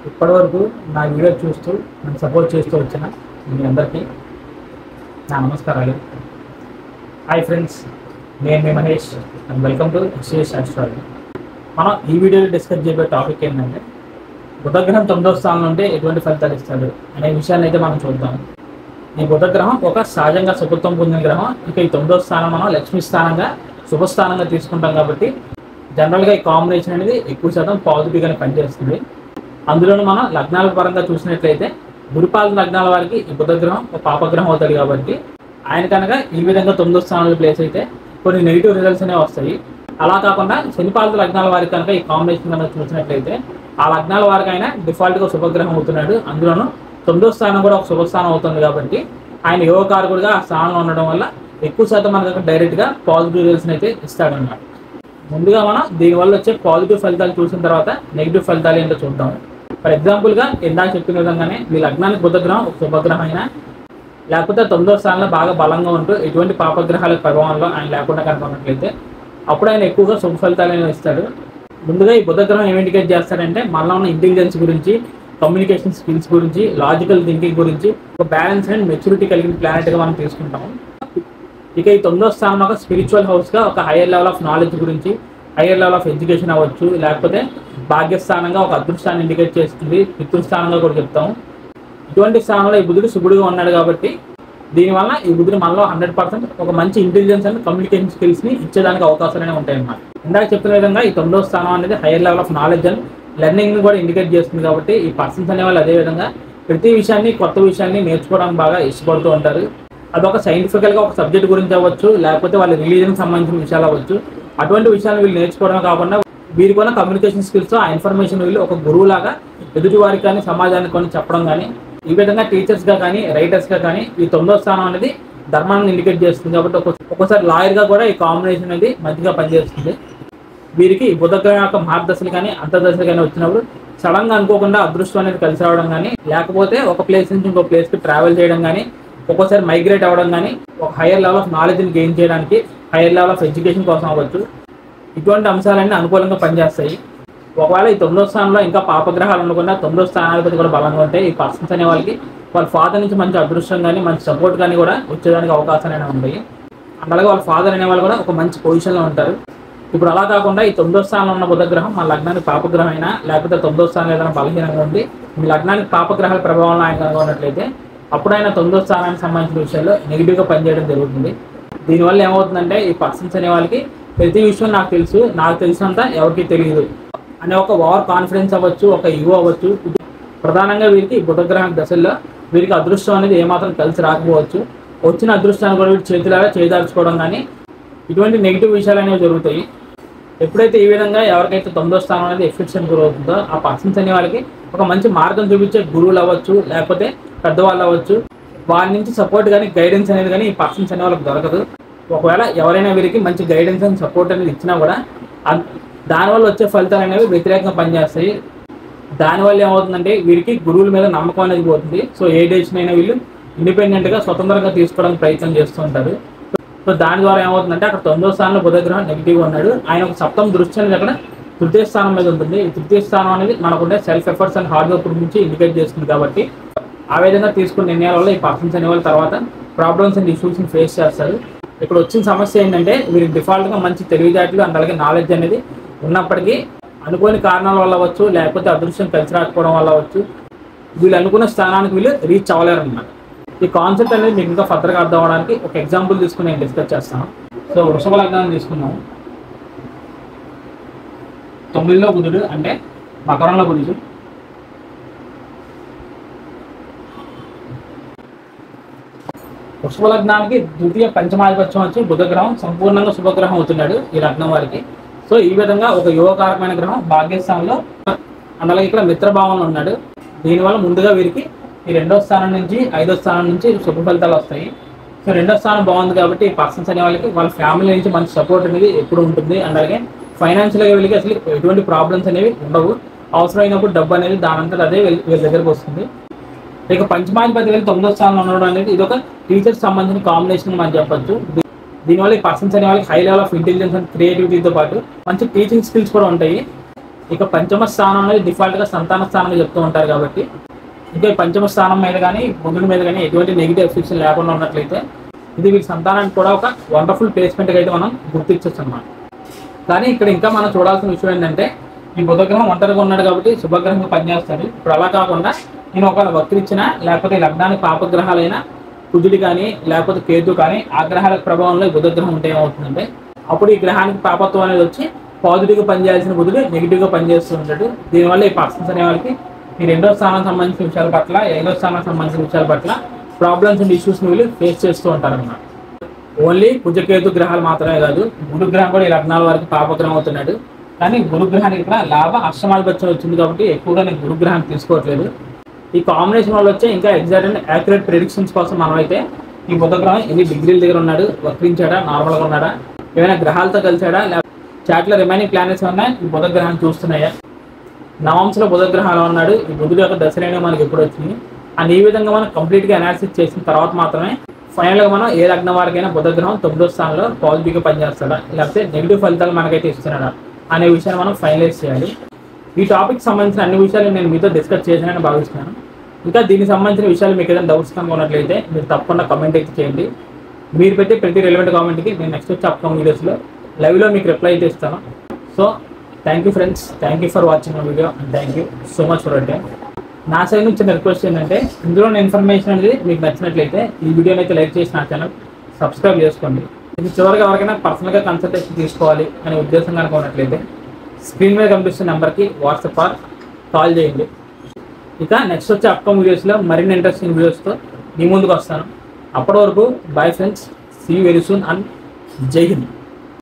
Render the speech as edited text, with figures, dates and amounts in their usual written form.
ఇప్పటివరకు నా వీడియో చూస్తూ నన్ను సపోర్ట్ చేస్తూ వచ్చిన మీ అందరికీ నా నమస్కారాలు. హాయ్ ఫ్రెండ్స్, నేను మీ Mahesh and welcome to SS astrology. మనం ఈ వీడియోలో డిస్కస్ చేయబోయే టాపిక్ ఏంటంటే బుధగ్రహం 9వ స్థానంలో ఉంటే ఎటువంటి ఫలితాలు ఇస్తాడు అనే విషయాన్ని అయితే మనం చూద్దాం. ఈ బుధగ్రహం ఒక సహజంగా శుభత్వం పొందిన గ్రహం. ఇక ఈ 9వ స్థానం మనం లక్ష్మీ స్థానంగా శుభస్థానంగా తీసుకుంటాం కాబట్టి జనరల్గా ఈ కాంబినేషన్ అనేది ఎక్కువ శాతం పాజిటివ్గానే పనిచేస్తుంది. అందులోనూ మనం లగ్నాల పరంగా చూసినట్లయితే గురుపాలన లగ్నాల వారికి ఈ బుధగ్రహం ఒక పాపగ్రహం అవుతాడు కాబట్టి ఆయన కనుక ఈ విధంగా 9వ స్థానంలో ప్లేస్ అయితే కొన్ని నెగిటివ్ రిజల్ట్స్ అనేవి వస్తాయి. అలా కాకుండా శనిపాలన లగ్నాల వారికి కనుక ఈ కాంబినేషన్ కనుక చూసినట్లయితే ఆ లగ్నాల వారికి ఆయన డిఫాల్ట్గా శుభగ్రహం అవుతున్నాడు. అందులోనూ 9వ స్థానం కూడా ఒక శుభస్థానం అవుతుంది కాబట్టి ఆయన యోగకారకుడిగా ఆ స్థానంలో ఉండడం వల్ల ఎక్కువ శాతం మనకు డైరెక్ట్గా పాజిటివ్ రిజల్ట్స్ని అయితే ఇస్తాడన్నమాట. ముందుగా మనం దీనివల్ల వచ్చే పాజిటివ్ ఫలితాలు చూసిన తర్వాత నెగిటివ్ ఫలితాలు ఏంటో చూద్దాం. ఫర్ ఎగ్జాంపుల్గా ఇందాక చెప్పిన విధంగానే మీ లగ్నానికి బుధగ్రహం ఒక శుభగ్రహం అయినా లేకపోతే 9వ స్థానంలో బాగా బలంగా ఉంటూ ఎటువంటి పాపగ్రహాల ప్రభావంలో ఆయన లేకుండా కనుక ఉన్నట్లయితే అప్పుడు ఆయన ఎక్కువగా శుభ ఫలితాలను ఇస్తాడు. ముందుగా ఈ బుధగ్రహం ఏం ఇండికేట్ చేస్తాడంటే మనలో ఉన్న ఇంటెలిజెన్స్ గురించి, కమ్యూనికేషన్ స్కిల్స్ గురించి, లాజికల్ థింకింగ్ గురించి ఒక బ్యాలెన్స్ అండ్ మెచ్యూరిటీ కలిగిన ప్లానెట్గా మనం తీసుకుంటాము. ఇక ఈ 9వ స్థానం ఒక స్పిరిచువల్ హౌస్గా ఒక హైయర్ లెవెల్ ఆఫ్ నాలెడ్జ్ గురించి, హైయర్ లెవెల్ ఆఫ్ ఎడ్యుకేషన్ అవ్వచ్చు, లేకపోతే భాగ్యస్థానంగా ఒక అదృష్టాన్ని ఇండికేట్ చేస్తుంది, పితృస్థానంగా కూడా చెప్తాము. ఇటువంటి స్థానంలో ఈ బుధుడు శుభుడుగా ఉన్నాడు కాబట్టి దీనివల్ల ఈ బుధుడు మనలో 100% ఒక మంచి ఇంటెలిజెన్స్ అండ్ కమ్యూనికేషన్ స్కిల్స్ని ఇచ్చేదానికి అవకాశాలు ఉంటాయి అన్నమాట. ఇందాక చెప్పిన విధంగా ఈ 9వ స్థానం అనేది higher level of knowledge and లెర్నింగ్ని కూడా ఇండికేట్ చేస్తుంది కాబట్టి ఈ పర్సన్స్ అనేవాళ్ళు అదేవిధంగా ప్రతి విషయాన్ని, కొత్త విషయాన్ని నేర్చుకోవడానికి బాగా ఇష్టపడుతూ ఉంటారు. అదొక సైంటిఫికల్గా ఒక సబ్జెక్ట్ గురించి అవ్వచ్చు, లేకపోతే వాళ్ళ రిలీజన్కి సంబంధించిన విషయాలు అవ్వచ్చు. అటువంటి విషయాలు వీళ్ళు నేర్చుకోవడం కాకుండా వీరికి ఉన్న కమ్యూనికేషన్ స్కిల్స్ ఆ ఇన్ఫర్మేషన్ వీళ్ళు ఒక గురువులాగా ఎదుటి వారికి కానీ సమాజానికి కానీ చెప్పడం కానీ ఈ విధంగా టీచర్స్గా కానీ రైటర్స్గా కానీ ఈ 9వ స్థానం అనేది ధర్మాన్ని ఇండికేట్ చేస్తుంది కాబట్టి ఒక్కొక్కసారి లాయర్గా కూడా ఈ కాంబినేషన్ అనేది మంచిగా పనిచేస్తుంది. వీరికి ఈ బుధగ్రహం యొక్క మహాదశలు కానీ అంతర్దశలు కానీ వచ్చినప్పుడు సడన్గా అనుకోకుండా అదృష్టం అనేది కలిసి రావడం కానీ, లేకపోతే ఒక ప్లేస్ నుంచి ఇంకో ప్లేస్కి ట్రావెల్ చేయడం కానీ, ఒక్కోసారి మైగ్రేట్ అవ్వడం కానీ, ఒక హైయర్ లెవెల్ ఆఫ్ నాలెడ్జ్ని గెయిన్ చేయడానికి, హైయర్ లెవెల్ ఆఫ్ ఎడ్యుకేషన్ కోసం అవ్వచ్చు. ఇటువంటి అంశాలన్నీ అనుకూలంగా పనిచేస్తాయి. ఒకవేళ ఈ 9వ స్థానంలో ఇంకా పాపగ్రహాలు ఉండకుండా 9వ స్థానాధిపతి కూడా బలంగా ఉంటాయి. ఈ పర్సన్స్ అనే వాళ్ళకి వాళ్ళ ఫాదర్ నుంచి మంచి అదృష్టం కానీ, మంచి సపోర్ట్ కానీ కూడా వచ్చేదానికి అవకాశాలు అనేవి ఉంటాయి. అలాగే వాళ్ళ ఫాదర్ అనే వాళ్ళు కూడా ఒక మంచి పొజిషన్లో ఉంటారు. ఇప్పుడు అలా కాకుండా ఈ 9వ స్థానంలో ఉన్న బుధగ్రహం మన లగ్నానికి పాపగ్రహం అయినా, లేకపోతే 9వ స్థానంలో ఏదైనా బలహీనంగా ఉండి మీ లగ్నానికి పాపగ్రహాల ప్రభావంలో ఆయన కనుక ఉన్నట్లయితే అప్పుడు ఆయన 9వ స్థానానికి సంబంధించిన విషయాల్లో నెగిటివ్గా పనిచేయడం జరుగుతుంది. దీనివల్ల ఏమవుతుందంటే ఈ పర్సన్స్ అనే వాళ్ళకి ప్రతి విషయం నాకు తెలిసినంత ఎవరికి తెలియదు అనే ఒక ఓవర్ కాన్ఫిడెన్స్ అవ్వచ్చు, ఒక ఈగో అవ్వచ్చు. ప్రధానంగా వీరికి బుధగ్రహం దశల్లో వీరికి అదృష్టం అనేది ఏమాత్రం కలిసి రాకపోవచ్చు. వచ్చిన అదృష్టాన్ని కూడా వీటి చేతులారా చేయదాల్చుకోవడం కానీ ఇటువంటి నెగిటివ్ విషయాలు అనేవి జరుగుతాయి. ఎప్పుడైతే ఈ విధంగా ఎవరికైతే 9వ స్థానం అనేది ఎఫెక్షన్ గురవుతుందో ఆ పర్సన్స్ అనే వాళ్ళకి ఒక మంచి మార్గం చూపించే గురువులు అవ్వచ్చు, లేకపోతే పెద్దవాళ్ళు అవ్వచ్చు, వారి నుంచి సపోర్ట్ కానీ గైడెన్స్ అనేది కానీ ఈ పర్సన్స్ అనే వాళ్ళకి దొరకదు. ఒకవేళ ఎవరైనా వీరికి మంచి గైడెన్స్ అండ్ సపోర్ట్ అనేది ఇచ్చినా కూడా దానివల్ల వచ్చే ఫలితాలు అనేవి వ్యతిరేకంగా పనిచేస్తాయి. దానివల్ల ఏమవుతుందంటే వీరికి గురువుల మీద నమ్మకం అనేది పోతుంది. సో ఏ డెసిషన్ అయినా వీళ్ళు ఇండిపెండెంట్గా స్వతంత్రంగా తీసుకోవడానికి ప్రయత్నం చేస్తూ ఉంటారు. సో దాని ద్వారా ఏమవుతుందంటే అక్కడ 9వ స్థానంలో బుధగ్రహం నెగిటివ్గా ఉన్నాడు. ఆయన ఒక సప్తమ దృష్టి అనేది అక్కడ తృతీయ స్థానం మీద ఉంటుంది. ఈ తృతీయ స్థానం అనేది మనకుండే self efforts and hard work గురించి ఇండికేట్ చేస్తుంది కాబట్టి ఆ విధంగా తీసుకున్న నిర్ణయాల వల్ల ఈ పర్సన్స్ అనే వాళ్ళ తర్వాత ప్రాబ్లమ్స్ అండ్ ఇష్యూస్ని ఫేస్ చేస్తారు. ఇక్కడ వచ్చిన సమస్య ఏంటంటే వీరికి డిఫాల్ట్గా మంచి తెలివితేటలు అండ్ అలాగే నాలెడ్జ్ అనేది ఉన్నప్పటికీ అనుకోని కారణాల వల్ల అవ్వచ్చు, లేకపోతే అదృష్టం కలిసి రాకపోవడం వల్ల అవ్వచ్చు, వీళ్ళు అనుకున్న స్థానానికి వీళ్ళు రీచ్ అవ్వలేరు అన్నమాట. ఈ కాన్సెప్ట్ అనేది మీకు ఇంకా ఫర్దర్గా అర్థం అవ్వడానికి ఒక ఎగ్జాంపుల్ తీసుకుని నేను డిస్కస్ చేస్తాను. సో వృషభ లగ్నాన్ని తీసుకున్నాము. 9లో బుధుడు అంటే మకరంలో బుధుడు, వృషభ లగ్నానికి ద్వితీయ పంచమాధిపత్యం వచ్చి బుధగ్రహం సంపూర్ణంగా శుభగ్రహం అవుతున్నాడు ఈ లగ్నం వారికి. సో ఈ విధంగా ఒక యువకారకమైన గ్రహం భాగ్యస్థానంలో అలాగే ఇక్కడ మిత్రభావంలో ఉన్నాడు. దీనివల్ల ముందుగా వీరికి ఈ 2వ స్థానం నుంచి 5వ స్థానం నుంచి శుభ ఫలితాలు వస్తాయి. సో 2వ స్థానం బాగుంది కాబట్టి ఈ పర్సన్స్ అనే వాళ్ళకి వాళ్ళ ఫ్యామిలీ నుంచి మంచి సపోర్ట్ అనేది ఎప్పుడు ఉంటుంది. అలాగే ఫైనాన్షియల్గా వీళ్ళకి అసలు ఎటువంటి ప్రాబ్లమ్స్ అనేవి ఉండవు. అవసరమైనప్పుడు డబ్బు అనేది దానంతట అదే వీళ్ళ దగ్గరకు వస్తుంది. ఇక పంచమాధిపతి వెళ్ళి 9వ స్థానంలో ఉండడం అనేది ఇది ఒక టీచర్స్ సంబంధించిన కాంబినేషన్ మనం చెప్పచ్చు. దీనివల్ల ఈ పర్సన్స్ అనే వాళ్ళకి high level of intelligence and క్రియేటివిటీతో పాటు మంచి టీచింగ్ స్కిల్స్ కూడా ఉంటాయి. ఇక పంచమ స్థానం అనేది డిఫాల్ట్గా సంతాన స్థానంగా చెప్తూ ఉంటారు కాబట్టి ఇంకా ఈ పంచమ స్థానం మీద కానీ బుధుడి మీద కానీ ఎటువంటి నెగిటివ్ ఎఫెక్ట్స్ లేకుండా ఉన్నట్లయితే ఇది వీళ్ళ సంతానానికి కూడా ఒక వండర్ఫుల్ ప్లేస్మెంట్గా అయితే మనం గుర్తించవచ్చు అన్నమాట. కానీ ఇక్కడ ఇంకా మనం చూడాల్సిన విషయం ఏంటంటే ఈ బుధగ్రహం ఒంటరిగా ఉన్నాడు కాబట్టి శుభగ్రహంగా పనిచేస్తాడు. ఇప్పుడు అలా కాకుండా నేను ఒక వక్రించిన లేకపోతే లగ్నానికి పాపగ్రహాలైన కుజుడు కానీ లేకపోతే కేతు కానీ ఆ గ్రహాల ప్రభావంలో ఈ బుధగ్రహం ఉంటే ఏమవుతుందంటే అప్పుడు ఈ గ్రహానికి పాపత్వం అనేది వచ్చి పాజిటివ్గా పనిచేయాల్సిన బుధుడు నెగిటివ్గా పనిచేస్తూ ఉంటాడు. దీనివల్ల ఈ పర్సన్స్ అనే వాళ్ళకి ఈ 2వ స్థానానికి సంబంధించిన విషయాల పట్ల 5వ స్థానానికి సంబంధించిన విషయాల పట్ల ప్రాబ్లమ్స్ అండ్ ఇష్యూస్ని వీళ్ళు ఫేస్ చేస్తూ ఉంటారు అన్నమాట. ఓన్లీ కుజకేతు గ్రహాలు మాత్రమే కాదు, గురుగ్రహం కూడా ఈ లగ్నాల వారికి పాపగ్రహం అవుతున్నాడు. కానీ గురుగ్రహానికి ఇక్కడ లాభ అష్టమాధిపత్యం వచ్చింది కాబట్టి ఎక్కువగా నేను గురుగ్రహాన్ని తీసుకోవట్లేదు. ఈ కాంబినేషన్ వల్ల వచ్చే ఇంకా ఎగ్జాక్ట్ అండ్ యాక్యురేట్ ప్రిడిక్షన్స్ కోసం మనమైతే ఈ బుధగ్రహం ఎన్ని డిగ్రీల దగ్గర ఉన్నాడు, వక్రించాడా, నార్మల్గా ఉన్నాడా, ఏమైనా గ్రహాలతో కలిసాడా, లేకపోతే చాట్లో రిమైనింగ్ ప్లానెట్స్ ఉన్నాయి ఈ బుధగ్రహాన్ని చూస్తున్నాయా, నవంశలో బుధగ్రహాలు ఉన్నాడు, ఈ బుధుడు యొక్క దశలైన మనకి ఎప్పుడు వచ్చింది అని ఈ విధంగా మనం కంప్లీట్గా అనాలిసిస్ చేసిన తర్వాత మాత్రమే ఫైనల్గా మనం ఏ లగ్నం వారికైనా బుధగ్రహం 9వ స్థానంలో పాజిటివ్గా పనిచేస్తాడా లేకపోతే నెగిటివ్ ఫలితాలు మనకైతే ఇస్తున్నాడా అనే విషయాన్ని మనం ఫైనలైజ్ చేయాలి. ఈ టాపిక్ సంబంధించిన అన్ని విషయాలు నేను మీతో డిస్కస్ చేశానని భావిస్తున్నాను. ఇంకా దీనికి సంబంధించిన విషయాలు మీకు ఏదైనా డౌట్స్ కనుక ఉన్నట్లయితే మీరు తప్పకుండా కమెంట్ అయితే చేయండి. మీరు పెట్టే ప్రతి రెలవెంట్ కామెంట్కి నేను నెక్స్ట్ వచ్చే అప్కమింగ్ వీడియోస్లో లైవ్లో మీకు రిప్లై అయితే ఇస్తాను. So thank you friends, thank you for watching my video and thank you so much for time. నా సైడ్ నుంచి చిన్న రిక్వెస్ట్ ఏంటంటే ఇందులోని ఇన్ఫర్మేషన్ అనేది మీకు నచ్చినట్లయితే ఈ వీడియోని అయితే లైక్ చేసి నా ఛానల్ సబ్స్క్రైబ్ చేసుకోండి. ఇది చివరిగా ఎవరికైనా పర్సనల్గా కన్సల్టేషన్ తీసుకోవాలి అనే ఉద్దేశం కనుక ఉన్నట్లయితే స్క్రీన్ మీద కనిపిస్తున్న నెంబర్కి వాట్సాప్ ఆర్ కాల్ చేయండి. ఇక నెక్స్ట్ వచ్చే అప్కమింగ్ వీడియోస్లో మరిన్ని ఇంట్రెస్టింగ్ వీడియోస్తో మీ ముందుకు వస్తాను. అప్పటి వరకు bye friends, see you very soon and Jai Hind.